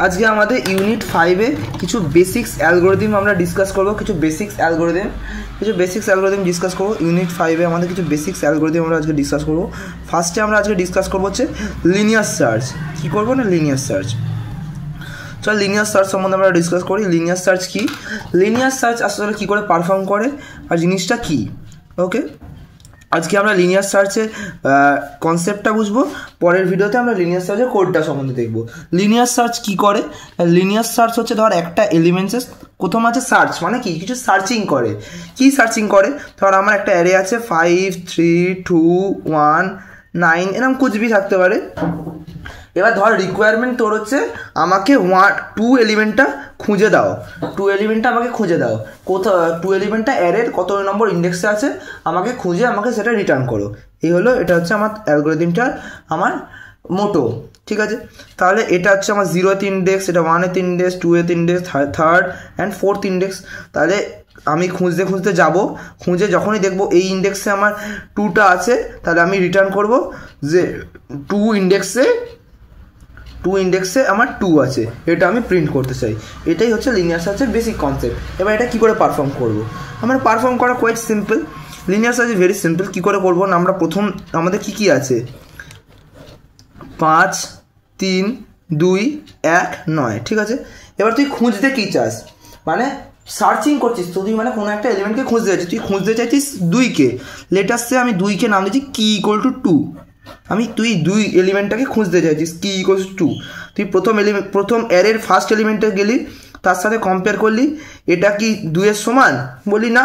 আজকে আমাদের ইউনিট 5 এ কিছু বেসিক্স অ্যালগরিদম আমরা ডিসকাস করব। কিছু বেসিক্স অ্যালগরিদম ডিসকাস করব। ইউনিট 5 এ আমাদের কিছু বেসিক্স অ্যালগরিদম আমরা আজকে ডিসকাস করব। ফার্স্টে আমরা আজকে ডিসকাস করব হচ্ছে লিনিয়ার সার্চ। কি করব না, লিনিয়ার সার্চ। চল লিনিয়ার সার্চ সম্বন্ধে আমরা ডিসকাস করি। লিনিয়ার সার্চ কি, লিনিয়ার সার্চ আসলে কী করে পারফর্ম করে আর জিনিসটা কি। ওকে, আজকে আমরা লিনিয়ার সার্চের কনসেপ্টটা বুঝবো। পরের ভিডিওতে আমরা লিনিয়ার সার্চের কোডটা সম্বন্ধে দেখবো। লিনিয়ার সার্চ কি করে, লিনিয়ার সার্চ হচ্ছে ধর একটা এলিমেন্টসের প্রথম আছে সার্চ, মানে কি কিছু সার্চিং করে। কি সার্চিং করে, ধর আমার একটা অ্যারে আছে 5 3 2 1 9 এরকম কুচবি থাকতে পারে। এবার ধর রিকোয়ারমেন্ট তোর হচ্ছে আমাকে 2 এলিমেন্টটা খুঁজে দাও, 2 এলিমেন্টটা আমাকে খুঁজে দাও। কোথাও 2 এলিমেন্টটা অ্যারের কত নম্বর ইন্ডেক্সে আছে আমাকে খুঁজে আমাকে সেটা রিটার্ন করো। এই হলো, এটা হচ্ছে আমার অ্যালগরিদমটার আমার মোটো। ঠিক আছে, তাহলে এটা হচ্ছে আমার 0th ইন্ডেক্স, এটা 1th index, 2th index, 3rd and 4th index. তাহলে আমি খুঁজতে খুঁজতে যাব, খুঁজে যখনই দেখবো এই ইন্ডেক্সে আমার 2টা আছে, তাহলে আমি রিটার্ন করব যে 2 ইন্ডেক্সে আমার 2 আছে, এটা আমি প্রিন্ট করতে চাই। এটাই হচ্ছে লিনিয়ার সার্চের বেসিক কনসেপ্ট। এবার এটা কী করে পারফর্ম করব, আমরা পারফর্ম করা quite simple. Linear search very simple. কী করে করবো না, আমরা প্রথম আমাদের কী আছে 5 3 2 1 9, ঠিক আছে। এবার তুই খুঁজতে কী চাস, মানে সার্চিং করছিস তুই, মানে কোনো একটা এলিমেন্টকে খুঁজতে চাইছিস। তুই খুঁজতে চাইছিস 2কে, লেটাসে আমি 2কে নাম দিচ্ছি কি ইকুয়াল টু 2। তুই 2 এলিমেন্টটাকে খুঁজতে চাইছিস কি ইকুয়াল টু 2। তুই প্রথম অ্যারের ফার্স্ট এলিমেন্টে গেলি, তার সাথে কম্পেয়ার করলি, এটা কি 2-এর সমান, বলি না,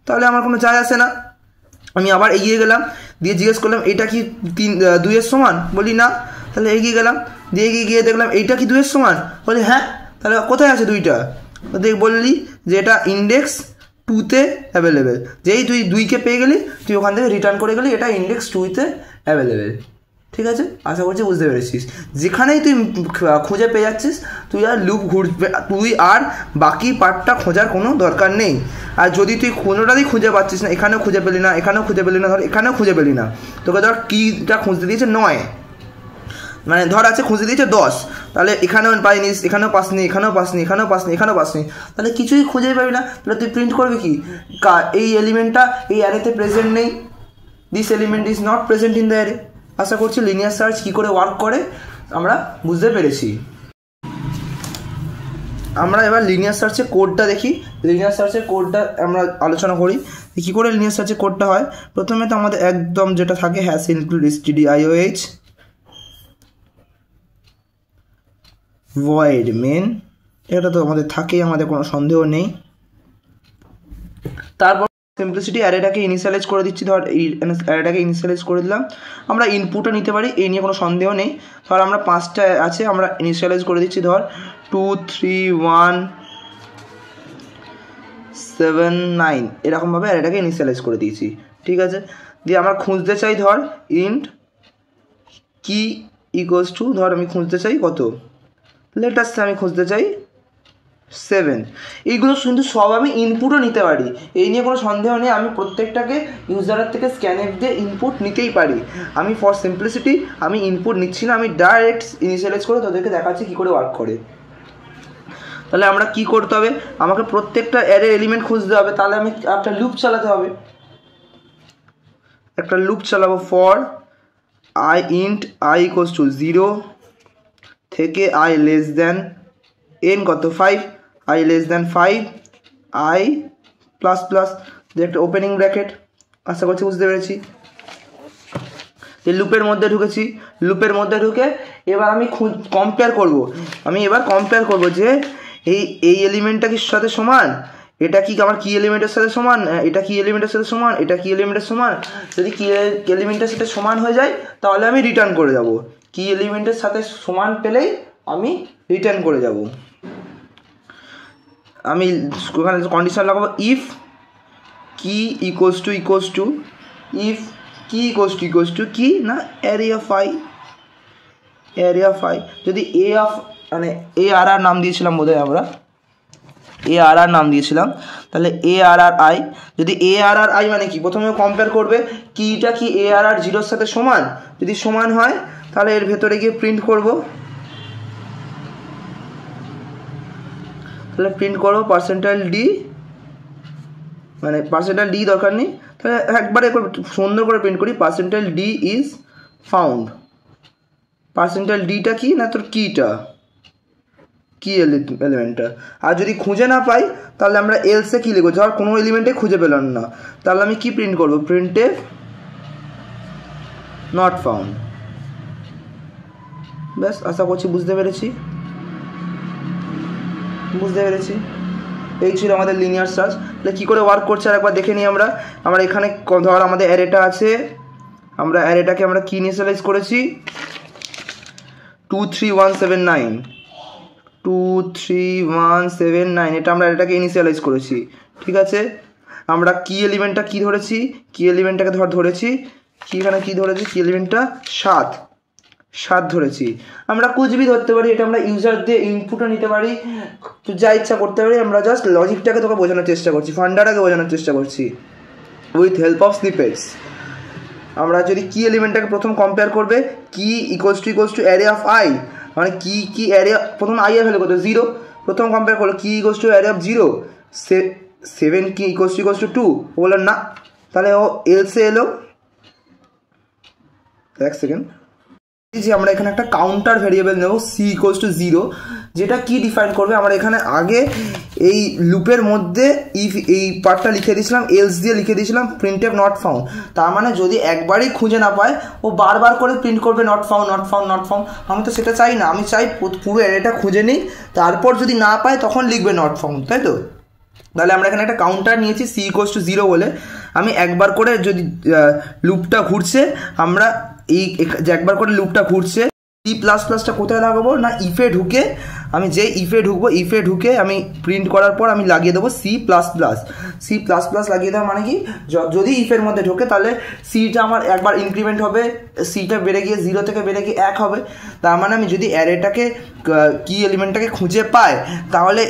তাহলে আমার কোনো যায় আসে না। আমি আবার এগিয়ে গেলাম, দিয়ে জিজ্ঞেস করলাম এটা কি 2-এর সমান, বলি না, তাহলে এগিয়ে গেলাম, দিয়ে এগিয়ে গিয়ে দেখলাম এইটা কি 2-এর সমান, বলি হ্যাঁ, তাহলে কোথায় আছে 2টা, দেখ বললি যে এটা ইন্ডেক্স 2তে অ্যাভেলেবেল। যেই তুই 2কে পেয়ে গেলি, তুই ওখান থেকে রিটার্ন করে গেলি এটা ইন্ডেক্স 2তে অ্যাভেলেবেল। ঠিক আছে, আশা করছি বুঝতে পেরেছিস। যেখানেই তুই খুঁজে পেয়ে যাচ্ছিস, তুই আর লুপ ঘুরবে, তুই আর বাকি পার্টটা খোঁজার কোনো দরকার নেই। আর যদি তুই কোনোটাতেই খুঁজে পাচ্ছিস না, এখানেও খুঁজে পেলি না, এখানেও খুঁজে পেলি না, ধর এখানেও খুঁজে পেলি না, তোকে ধর কিটা খুঁজতে দিয়েছে 9, মানে ধর আছে খুঁজে দিয়েছে 10, তাহলে এখানেও পাইনিস, এখানেও পাসনি, এখানেও পাসনি, এখানেও পাসনি, এখানেও পাসনি, তাহলে কিছুই খুঁজে পাবি না। তাহলে তুই প্রিন্ট করবি কি, এই এলিমেন্টটা এই অ্যারেতে প্রেজেন্ট নেই, this element is not present in the array. আশা করছি লিনিয়ার সার্চ কী করে ওয়ার্ক করে আমরা বুঝতে পেরেছি। আমরা এবার লিনিয়ার সার্চের কোডটা দেখি। লিনিয়ার সার্চের কোডটা আমরা আলোচনা করি কী করে লিনিয়ার সার্চের কোডটা হয়। প্রথমে তো আমাদের একদম যেটা থাকে hash include stdioh void main, এটা তো আমাদের থাকেই, আমাদের কোনো সন্দেহ নেই। তারপর সিম্পলিসিটি অ্যারেটাকে ইনিশিয়ালাইজ করে দিচ্ছি, ধর এই অ্যারেটাকে ইনিশিয়ালাইজ করে দিলাম। আমরা ইনপুটও নিতে পারি, এই নিয়ে কোনো সন্দেহ নেই। ধর আমরা 5টা আছে, আমরা ইনিশিয়ালাইজ করে দিচ্ছি, ধর 2 3 1 7 9 এরকমভাবে অ্যারেটাকে ইনিশিয়ালাইজ করে দিয়েছি। ঠিক আছে, দিয়ে আমরা খুঁজতে চাই ধর ইন্ট কি ইকুয়ালস টু, ধর আমি খুঁজতে চাই কত, লেটাসে আমি খুঁজতে চাই 7। এইগুলো কিন্তু সব আমি ইনপুটও নিতে পারি, এই নিয়ে কোনো সন্দেহ নেই। আমি প্রত্যেকটাকে ইউজারের থেকে স্ক্যানএফ দিয়ে ইনপুট নিতেই পারি। আমি ফর সিম্পলিসিটি আমি ইনপুট নিচ্ছি না, আমি ডাইরেক্ট ইনিশিয়ালাইজ করে তাদেরকে দেখাচ্ছি কী করে ওয়ার্ক করে। তাহলে আমরা কি করতে হবে, আমাকে প্রত্যেকটা অ্যারে এলিমেন্ট খুঁজতে হবে, তাহলে আমি একটা লুপ চালাতে হবে, একটা লুপ চালাবো। For I int I equals to 0 থেকে আই লেস দেন n কত 5, i less than 5 i plus plus, যে একটা ওপেনিং ব্র্যাকেট। আশা করছি বুঝতে পেরেছি। যে লুপের মধ্যে ঢুকেছি, লুপের মধ্যে ঢুকে এবার আমি কম্পেয়ার করব। আমি এবার কম্পেয়ার করব যে এই এলিমেন্টটা কি সাথে সমান, এটা কি আমার কি এলিমেন্টের সাথে সমান, এটা কি এলিমেন্টের সাথে সমান, এটা কি এলিমেন্টের সমান। যদি কি এলিমেন্টের সাথে সমান হয়ে যায় তাহলে আমি রিটার্ন করে যাব, কি এলিমেন্টের সাথে সমান পেলেই আমি রিটার্ন করে যাব। আমি ওখানে কন্ডিশন লাগাবো ইফ কি ইকুয়ালস টু ইফ কি ইকুয়ালস টু কি না অ্যারে অফ আই, যদি মানে এ আর আর নাম দিয়েছিলাম বোধহয়, আমরা এ আর আর নাম দিয়েছিলাম, তাহলে এ আর আর আই, যদি এ আর আর আই মানে কি, প্রথমে কম্পেয়ার করবে কিটা কি এ আর আর 0-র সাথে সমান, যদি সমান হয় তাহলে এর ভেতরে গিয়ে প্রিন্ট করব তাহলে প্রিন্ট করো পার্সেন্টাইল ডি, মানে পার্সেন্টাইল ডি দরকার নেই, তাহলে একবারে সুন্দর করে প্রিন্ট করি percentile d is found. Percentile ডিটা কি না তোর কিটা, কি এলিমেন্টটা। আর যদি খুঁজে না পাই তাহলে আমরা এলসে কী লিখবো, ধর কোনো এলিমেন্টে খুঁজে পেলাম না, তাহলে আমি কি প্রিন্ট করবো, প্রিন্টএফ নট ফাউন্ড। ব্যাস, আশা করছি বুঝতে পেরেছি। এই ছিল আমাদের লিনিয়ার সার্চ। তাহলে কী করে ওয়ার্ক করছে আর একবার দেখে নিই আমরা। এখানে ধর আমাদের অ্যারেটা আছে, আমরা অ্যারেটাকে আমরা কি ইনিশিয়ালাইজ করেছি, 23179 23179, এটা আমরা অ্যারেটাকে ইনিশিয়ালাইজ করেছি। ঠিক আছে, আমরা কি এলিমেন্টটা কি ধরেছি, কি এলিমেন্টটাকে ধরেছি কি, এখানে কি ধরেছি, কি এলিমেন্টটা 7 ধরেছি। আমরা কুচবি ধরতে পারি, এটা আমরা ইউজার দিয়ে ইনপুটও নিতে পারি, তো যা ইচ্ছা করতে পারি। আমরা জাস্ট লজিকটাকে তোকে বোঝানোর চেষ্টা করছি, ফান্ডাটাকে বোঝানোর চেষ্টা করছি উইথ হেল্প অফ স্নিপেটস। আমরা যদি কি এলিমেন্টটাকে প্রথম কম্পেয়ার করবে, কি equals to array of I, মানে কি অ্যারে প্রথম আই এর ভ্যালু কত 0, প্রথম কম্পেয়ার করলো কি ইকুয়ালস টু অ্যারে অফ 0, 7 কি ইকুয়ালস টু 2, বললো না, তাহলে ও এলসে এলো। এক সেকেন্ড, যে আমরা এখানে একটা কাউন্টার ভেরিয়েবল নেব সি ইকুয়ালস টু 0, যেটা কি ডিফাইন করবে, আমরা এখানে আগে এই লুপের মধ্যে ইফ এই পার্টটা লিখে দিয়েছিলাম, এলস দিয়ে লিখে দিয়েছিলাম প্রিন্টএফ নট ফাউন্ড। তার মানে যদি একবারই খুঁজে না পায় ও বারবার করে প্রিন্ট করবে নট ফাউন্ড। আমি তো সেটা চাই না, আমি চাই পুরো অ্যারেটা খুঁজে নিই, তারপর যদি না পায় তখন লিখবে নট ফাউন্ড, তাই তো। তাহলে আমরা এখানে একটা কাউন্টার নিয়েছি সি ইকুয়ালস টু 0 বলে, আমি একবার করে যদি লুপটা ঘুরছে, আমরা এই যে একবার করে লুপটা ঘুরছে, সি প্লাস প্লাসটা কোথায় লাগাবো না ইফে ঢুকে, আমি যে ইফে ঢুকবো, ইফে ঢুকে আমি প্রিন্ট করার পর আমি লাগিয়ে দেবো সি প্লাস প্লাস লাগিয়ে দেওয়া মানে কি, যদি ইফের মধ্যে ঢোকে তাহলে সিটা আমার একবার ইনক্রিমেন্ট হবে, সিটা বেড়ে গিয়ে 0 থেকে বেড়ে গিয়ে 1 হবে। তার মানে আমি যদি অ্যারেটাকে কি এলিমেন্টটাকে খুঁজে পাই তাহলে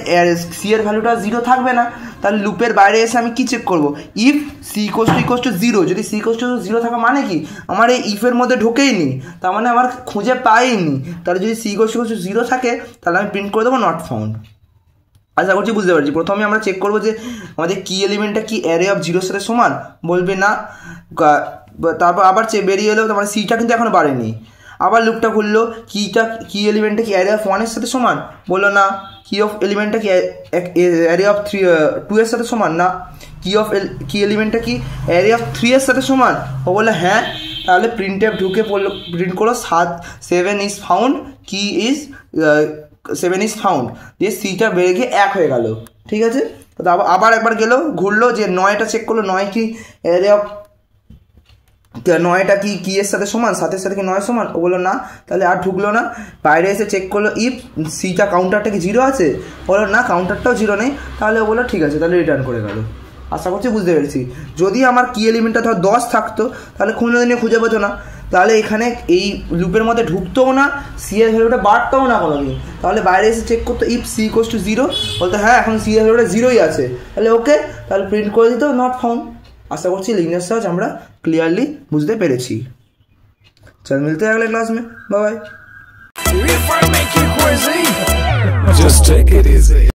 সি এর ভ্যালুটা 0 থাকবে না, তাহলে লুপের বাইরে এসে আমি কি চেক করবো, ইফ সি ইকুয়ালস টু 0, যদি সি ইকুয়ালস টু 0 থাকা মানে কি, আমার এই ইফের মধ্যে ঢোকেই নি, তার মানে আমার খুঁজে পাইনি। তাহলে যদি সি ইকুয়ালস টু 0 থাকে তাহলে আমি প্রিন্ট করে দেবো নট ফাউন্ড। আশা করছি বুঝতে পারছি। প্রথমে আমরা চেক করবো যে আমাদের কি এলিমেন্টটা কি অ্যারে অফ 0 সাথে সমান, বলবে না, তারপর আবার বেরিয়ে এলো, মানে সিটা কিন্তু এখনো বাড়েনি। আবার লুপটা খুললো, কি এলিমেন্টটা কি অ্যারে অফ 1 এর সাথে সমান, বললো না। এলিমেন্টটা কি অ্যারে অফ 2 এর সাথে সমান, না। কি এলিমেন্টটা কি অ্যারে অফ 3 এর সাথে সমান, ও বললো হ্যাঁ। তাহলে প্রিন্টএফ ঢুকে প্রিন্ট করলো 7 ইজ ফাউন্ড, কি ইজ 7 ইজ ফাউন্ড, দিয়ে সিটা বেড়ে গিয়ে 1 হয়ে গেল। ঠিক আছে, আবার একবার গেলো, ঘুরলো, যে 9টা চেক করলো, 9 কি অ্যারে অফ 9টা কি এর সাথে সমান, 7 সাথে কি 9 সমান, ও বললো না, তাহলে আর ঢুকলো না। বাইরে এসে চেক করলো ইফ সিটা কাউন্টারটা কি 0 আছে, বললো না, কাউন্টারটাও 0 নেই, তাহলে ও বললো ঠিক আছে, তাহলে রিটার্ন করে গেল। আশা করছি বুঝতে পেরেছি। যদি আমার কি এলিমেন্টটা ধর 10 থাকতো তাহলে খুঁজে পেতো না, তাহলে এখানে এই লুপের মধ্যে ঢুকতেও না, সি এর ভ্যালুটা বাড়তেও না কোনোদিন, তাহলে বাইরে এসে চেক করতো ইফ সি ইকুয়ালস টু 0, বলতো হ্যাঁ এখন সি এর ভ্যালুটা 0ই আছে, তাহলে ওকে, তাহলে প্রিন্ট করে দিত নট ফাউন্ড। আশা করছি লিনিয়ার সার্চ আমরা ক্লিয়ারলি বুঝতে পেরেছি। চল মিলতে हैं अगले क्लास में, बाय बाय।